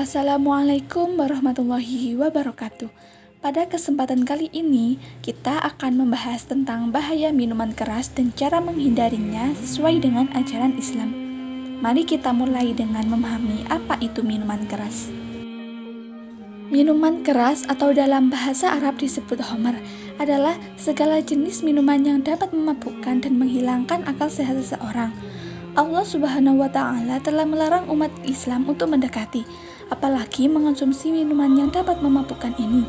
Assalamualaikum warahmatullahi wabarakatuh. Pada kesempatan kali ini, kita akan membahas tentang bahaya minuman keras dan cara menghindarinya sesuai dengan ajaran Islam. Mari kita mulai dengan memahami apa itu minuman keras. Minuman keras atau dalam bahasa Arab disebut khamr adalah segala jenis minuman yang dapat memabukkan dan menghilangkan akal sehat seseorang. Allah Subhanahu wa Ta'ala telah melarang umat Islam untuk mendekati, apalagi mengonsumsi minuman yang dapat memabukkan ini.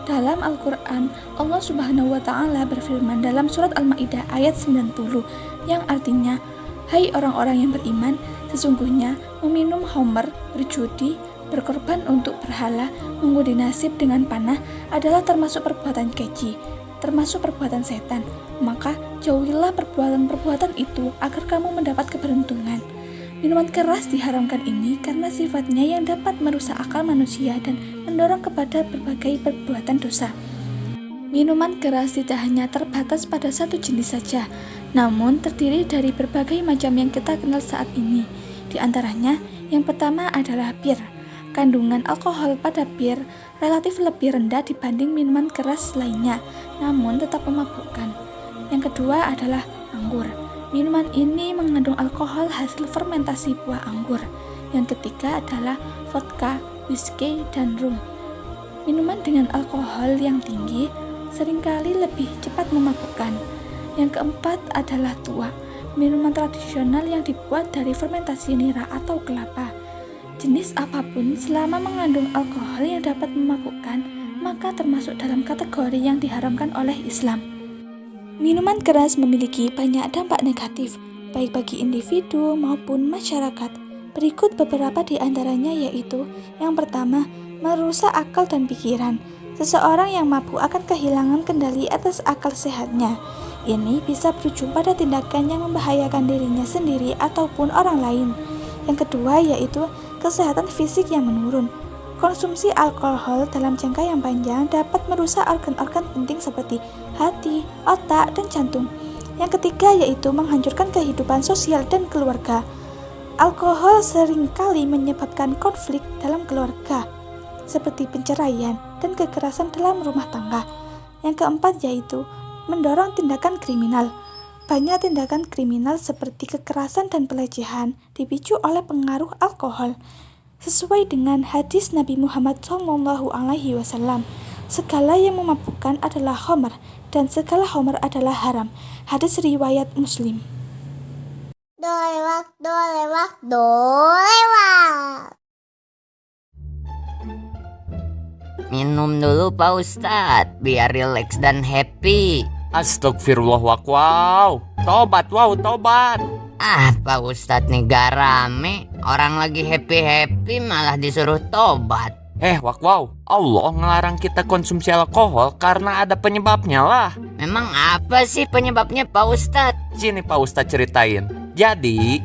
Dalam Al-Quran, Allah Subhanahu wa Ta'ala berfirman dalam surat Al-Ma'idah ayat 90 yang artinya, "Hai orang-orang yang beriman, sesungguhnya meminum khamr, berjudi, berkorban untuk berhala, mengundi nasib dengan panah adalah termasuk perbuatan keji, termasuk perbuatan setan. Maka jauhilah perbuatan-perbuatan itu agar kamu mendapat keberuntungan." Minuman keras diharamkan ini karena sifatnya yang dapat merusak akal manusia dan mendorong kepada berbagai perbuatan dosa. Minuman keras tidak hanya terbatas pada satu jenis saja, namun terdiri dari berbagai macam yang kita kenal saat ini. Di antaranya, yang pertama adalah bir. Kandungan alkohol pada bir relatif lebih rendah dibanding minuman keras lainnya, namun tetap memabukkan. Yang kedua adalah anggur. Minuman ini mengandung alkohol hasil fermentasi buah anggur. Yang ketiga adalah vodka, whisky, dan rum. Minuman dengan alkohol yang tinggi seringkali lebih cepat memabukkan. Yang keempat adalah tuak. Minuman tradisional yang dibuat dari fermentasi nira atau kelapa. Jenis apapun selama mengandung alkohol yang dapat memabukkan, maka termasuk dalam kategori yang diharamkan oleh Islam. Minuman keras memiliki banyak dampak negatif, baik bagi individu maupun masyarakat. Berikut beberapa di antaranya yaitu, yang pertama, merusak akal dan pikiran. Seseorang yang mabuk akan kehilangan kendali atas akal sehatnya. Ini bisa berujung pada tindakan yang membahayakan dirinya sendiri ataupun orang lain. Yang kedua yaitu kesehatan fisik yang menurun. Konsumsi alkohol dalam jangka yang panjang dapat merusak organ-organ penting seperti hati, otak, dan jantung. Yang ketiga yaitu menghancurkan kehidupan sosial dan keluarga. Alkohol seringkali menyebabkan konflik dalam keluarga, seperti perceraian dan kekerasan dalam rumah tangga. Yang keempat yaitu mendorong tindakan kriminal. Banyak tindakan kriminal seperti kekerasan dan pelecehan dipicu oleh pengaruh alkohol. Sesuai dengan hadis Nabi Muhammad SAW, segala yang memabukkan adalah khamr dan segala khamr adalah haram. Hadis riwayat Muslim. Dolewak. Minum dulu Pak Ustadz, biar rileks dan happy. Astagfirullah, wow. Tobat. Pak Ustadz nih gak rame. Orang lagi happy-happy malah disuruh tobat. Wow. Allah ngelarang kita konsumsi alkohol karena ada penyebabnya lah. Memang apa sih penyebabnya Pak Ustadz? Sini Pak Ustadz ceritain. Jadi,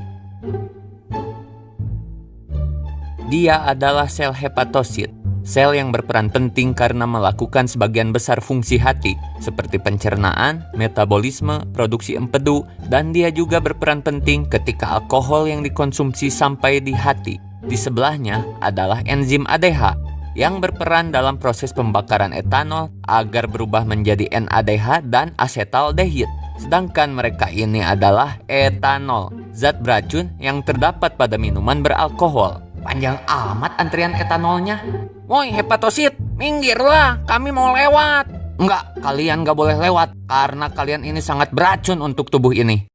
dia adalah sel hepatosit. Sel yang berperan penting karena melakukan sebagian besar fungsi hati, seperti pencernaan, metabolisme, produksi empedu, dan dia juga berperan penting ketika alkohol yang dikonsumsi sampai di hati. Di sebelahnya adalah enzim ADH, yang berperan dalam proses pembakaran etanol agar berubah menjadi NADH dan asetaldehid. Sedangkan mereka ini adalah etanol, zat beracun yang terdapat pada minuman beralkohol. Panjang amat antrian etanolnya. Woi hepatosit, minggirlah, kami mau lewat. Enggak, kalian gak boleh lewat karena kalian ini sangat beracun untuk tubuh ini.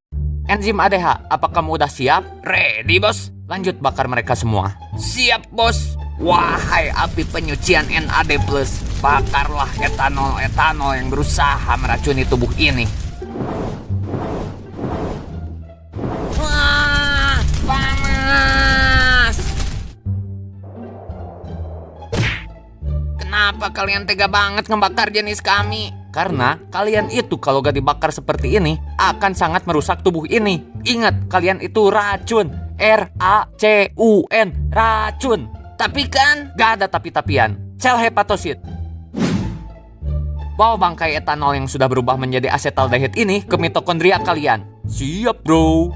Enzim ADH, apa kamu udah siap? Ready bos, lanjut bakar mereka semua. Siap bos. Wahai api penyucian NAD+, bakarlah etanol yang berusaha meracuni tubuh ini. Wah, panas. Kenapa kalian tega banget ngebakar jenis kami? Karena kalian itu kalau gak dibakar seperti ini akan sangat merusak tubuh ini. Ingat, kalian itu racun. RACUN, racun. Tapi kan gak ada tapi-tapian. Sel hepatosit, bawa bangkai etanol yang sudah berubah menjadi asetaldehid ini ke mitokondria kalian. Siap bro.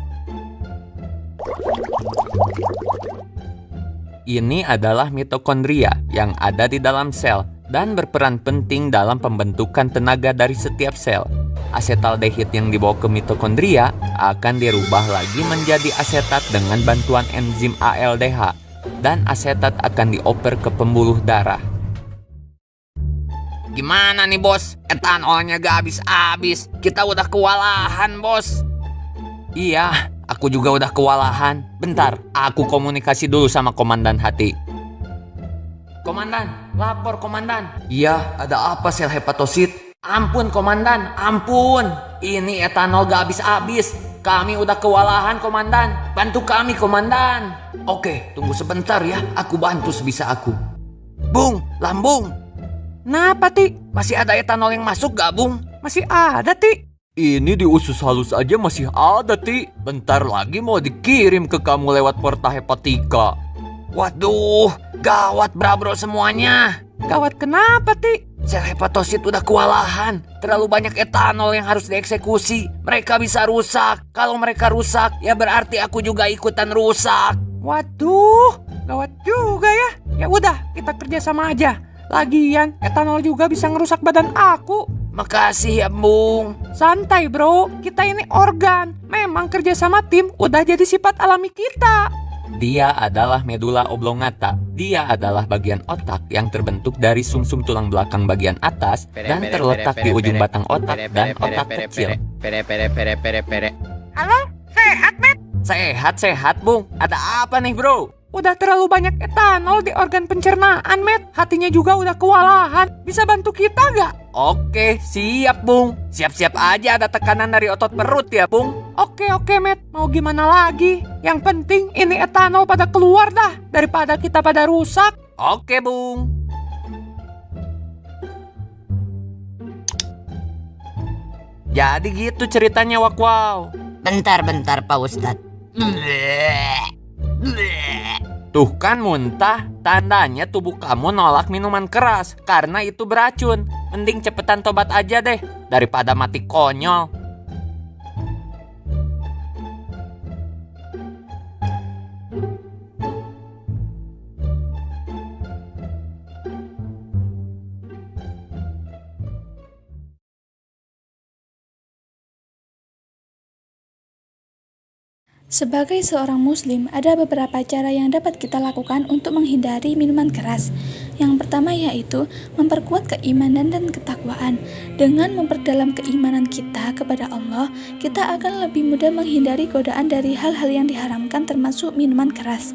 Ini adalah mitokondria yang ada di dalam sel dan berperan penting dalam pembentukan tenaga dari setiap sel. Asetaldehid yang dibawa ke mitokondria akan dirubah lagi menjadi asetat dengan bantuan enzim ALDH, dan asetat akan dioper ke pembuluh darah. Gimana nih bos? Etanolnya gak habis-habis. Kita udah kewalahan bos. Iya, aku juga udah kewalahan. Bentar, aku komunikasi dulu sama Komandan Hati. Komandan, lapor Komandan. Iya, ada apa sel hepatosit? Ampun Komandan, ampun. Ini etanol gak habis-habis. Kami udah kewalahan Komandan. Bantu kami Komandan. Oke, tunggu sebentar ya. Aku bantu sebisa aku. Bung, lambung. Kenapa Ti? Masih ada etanol yang masuk gak Bung? Masih ada Ti. Ini di usus halus aja masih ada Ti. Bentar lagi mau dikirim ke kamu lewat Porta Hepatika. Waduh, gawat bro semuanya. Gawat kenapa Ti? Sel hepatosit udah kewalahan. Terlalu banyak etanol yang harus dieksekusi. Mereka bisa rusak. Kalau mereka rusak, ya berarti aku juga ikutan rusak. Waduh, gawat juga ya. Ya udah, kita kerja sama aja. Lagian, etanol juga bisa ngerusak badan aku. Makasih ya Bung. Santai bro, kita ini organ. Memang kerja sama tim udah jadi sifat alami kita. Dia adalah medula oblongata. Dia adalah bagian otak yang terbentuk dari sumsum tulang belakang bagian atas dan terletak di ujung batang otak dan otak kecil. Halo, sehat Met? Sehat Bung. Ada apa nih bro? Udah terlalu banyak etanol di organ pencernaan, Met. Hatinya juga udah kewalahan. Bisa bantu kita gak? Oke, siap, Bung. Siap-siap aja ada tekanan dari otot perut ya, Bung. Oke, Met. Mau gimana lagi? Yang penting ini etanol pada keluar dah. Daripada kita pada rusak. Oke, Bung. Jadi gitu ceritanya, Wakwau. Bentar Pak Ustadz. Tuh kan muntah, tandanya tubuh kamu nolak minuman keras karena itu beracun. Mending cepetan tobat aja deh daripada mati konyol. Sebagai seorang muslim, ada beberapa cara yang dapat kita lakukan untuk menghindari minuman keras. Yang pertama yaitu memperkuat keimanan dan ketakwaan. Dengan memperdalam keimanan kita kepada Allah, kita akan lebih mudah menghindari godaan dari hal-hal yang diharamkan termasuk minuman keras.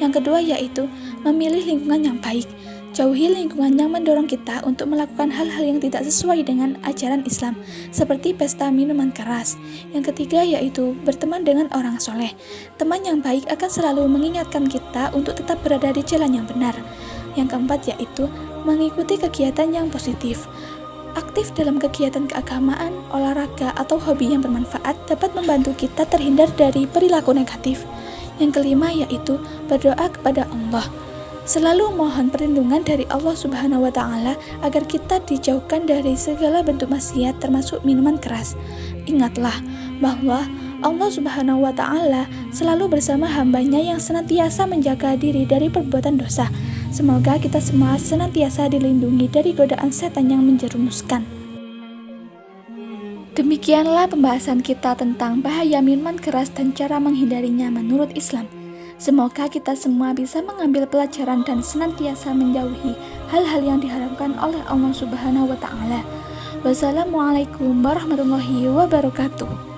Yang kedua yaitu memilih lingkungan yang baik. Jauhi lingkungan yang mendorong kita untuk melakukan hal-hal yang tidak sesuai dengan ajaran Islam, seperti pesta minuman keras. Yang ketiga yaitu berteman dengan orang soleh. Teman yang baik akan selalu mengingatkan kita untuk tetap berada di jalan yang benar. Yang keempat yaitu mengikuti kegiatan yang positif. Aktif dalam kegiatan keagamaan, olahraga, atau hobi yang bermanfaat dapat membantu kita terhindar dari perilaku negatif. Yang kelima yaitu berdoa kepada Allah. Selalu mohon perlindungan dari Allah Subhanahu wa Ta'ala agar kita dijauhkan dari segala bentuk maksiat termasuk minuman keras. Ingatlah bahwa Allah Subhanahu wa Ta'ala selalu bersama hambanya yang senantiasa menjaga diri dari perbuatan dosa. Semoga kita semua senantiasa dilindungi dari godaan setan yang menjerumuskan. Demikianlah pembahasan kita tentang bahaya minuman keras dan cara menghindarinya menurut Islam. Semoga kita semua bisa mengambil pelajaran dan senantiasa menjauhi hal-hal yang diharamkan oleh Allah Subhanahu wa Ta'ala. Wassalamualaikum warahmatullahi wabarakatuh.